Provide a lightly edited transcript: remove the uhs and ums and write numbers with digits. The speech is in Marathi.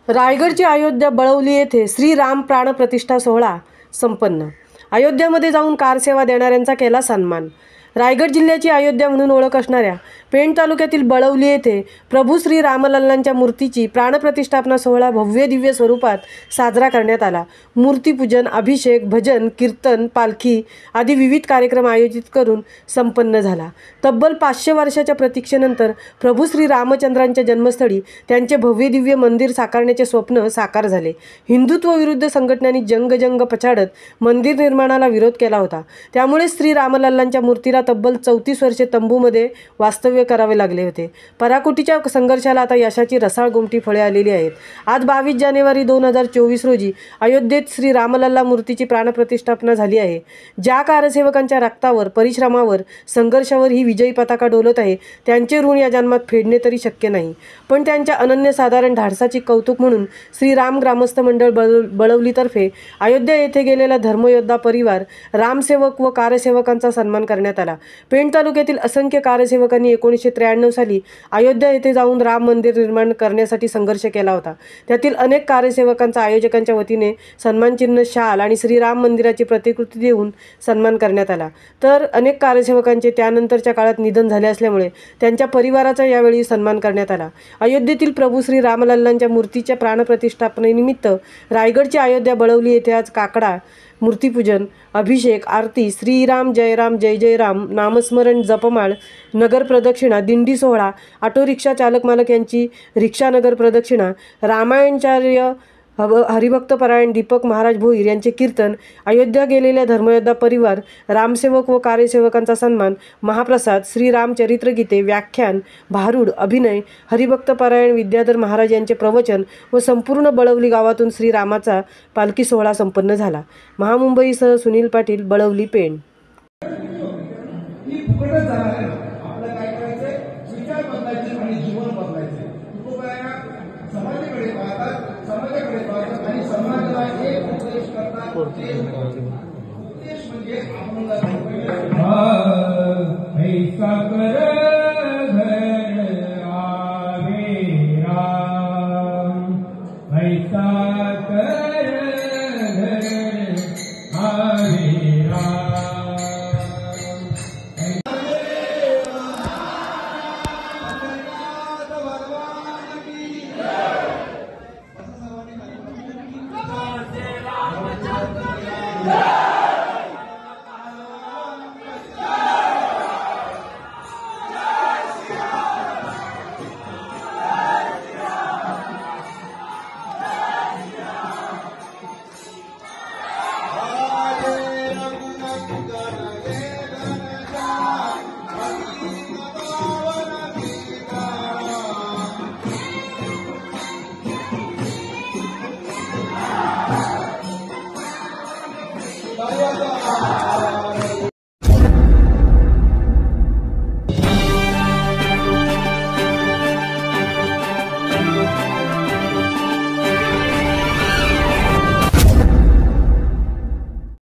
रायगडची अयोध्या बळवली येथे श्रीराम प्राणप्रतिष्ठा सोहळा संपन्न। अयोध्यामध्ये जाऊन कारसेवा देणाऱ्यांचा केला सन्मान। रायगड जिल्ह्याची अयोध्या म्हणून ओळख असणाऱ्या पेण तालुक्यातील बळवली येथे प्रभू श्री रामलल्लांच्या मूर्तीची प्राणप्रतिष्ठापना सोहळा भव्य दिव्य स्वरूपात साजरा करण्यात आला। मूर्तीपूजन, अभिषेक, भजन, कीर्तन, पालखी आदी विविध कार्यक्रम आयोजित करून संपन्न झाला। तब्बल 500 वर्षाच्या प्रतीक्षेनंतर प्रभू श्री रामचंद्रांच्या जन्मस्थळी त्यांचे भव्य दिव्य मंदिर साकारण्याचे स्वप्न साकार झाले। हिंदुत्व विरुद्ध संघटनांनी जंग पछाडत मंदिर निर्माणाला विरोध केला होता। त्यामुळे श्री रामलल्लांच्या मूर्तीला तब्बल 34 वर्षे तंबूमध्ये वास्तव्य करावे लागले होते। पराकोटीच्या संघर्षाला आता यशाची रसाळ गोमटी फळे आलेली आहेत। आज 22 जानेवारी 2024 रोजी अयोध्येत श्री रामलल्ला मूर्तीची प्राणप्रतिष्ठापना झाली आहे। ज्या कारसेवकांच्या रक्तावर, परिश्रमावर, संघर्षावर ही विजयी पताका डोलत आहे, त्यांचे ऋण या जन्मात फेडणे तरी शक्य नाही। पण त्यांच्या अनन्यसाधारण धाडसाची कौतुक म्हणून श्री राम ग्रामस्थ मंडळ बळवलीतर्फे अयोध्या येथे गेलेला धर्मयोद्धा परिवार, रामसेवक व कारसेवकांचा सन्मान करण्यात आला। पेण तालुक्यातील असंख्य कारसेवकांनी 1993 साली अयोध्या येथे जाऊन राम मंदिर निर्माण करण्यासाठी संघर्ष केला होता। त्यातील अनेक कारसेवकांचा आयोजकांच्या वतीने सन्मानचिन्ह, शाल आणि श्रीराम मंदिराची प्रतिकृती देऊन सन्मान करण्यात आला। तर अनेक कारसेवकांचे त्यानंतरच्या काळात निधन झाले असल्यामुळे त्यांच्या परिवाराचा यावेळी सन्मान करण्यात आला। अयोध्येतील प्रभू श्री रामलल्लांच्या मूर्तीच्या प्राणप्रतिष्ठापनेनिमित्त रायगडची अयोध्या बळवली येथे आज काकडा, मूर्तीपूजन, अभिषेक, आरती, श्रीराम जय राम जय जय राम, नामस्मरण, जपमाळ, नगर प्रदक्षिणा, दिंडी सोहळा, ऑटो रिक्षा चालक मालक यांची रिक्षा नगर प्रदक्षिणा, रामायणचार्य हरिभक्तपरायण दीपक महाराज भोईर यांचे कीर्तन, अयोध्या गेलेल्या धर्मयोद्धा परिवार, रामसेवक व कार्यसेवकांचा सन्मान, महाप्रसाद, श्रीराम चरित्रगीते, व्याख्यान, भारूड, अभिनय, हरिभक्तपरायण विद्याधर महाराज यांचे प्रवचन व संपूर्ण बळवली गावातून श्रीरामाचा पालखी सोहळा संपन्न झाला। महामुंबईसह सुनील पाटील, बळवली, पेण। समाजाकडे पाहतात आणि समाजाला एक उपदेश करतात। उपदेश म्हणजे ऐसा कर घर आवे राम, ऐसा कर घर आवे राम। Yeah.